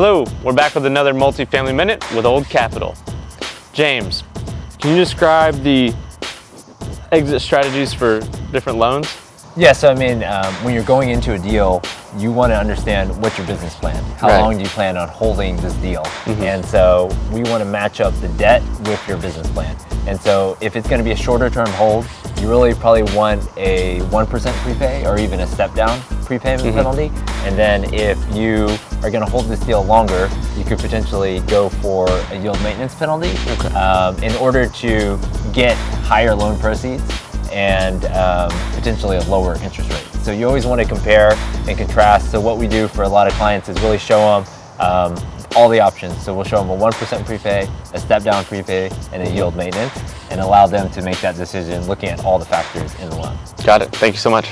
Hello, we're back with another Multifamily Minute with Old Capital. James, can you describe the exit strategies for different loans? Yeah, so when you're going into a deal, you want to understand what's your business plan. How long do you plan on holding this deal? And so we want to match up the debt with your business plan. And so if it's going to be a shorter term hold, you really probably want a 1% prepay or even a step down prepayment penalty. And then if you are going to hold this deal longer, you could potentially go for a yield maintenance penalty in order to get higher loan proceeds and potentially a lower interest rate. So you always want to compare and contrast. So what we do for a lot of clients is really show them all the options. So we'll show them a 1% prepay, a step down prepay, and a yield maintenance, and allow them to make that decision looking at all the factors in the loan. Got it. Thank you so much.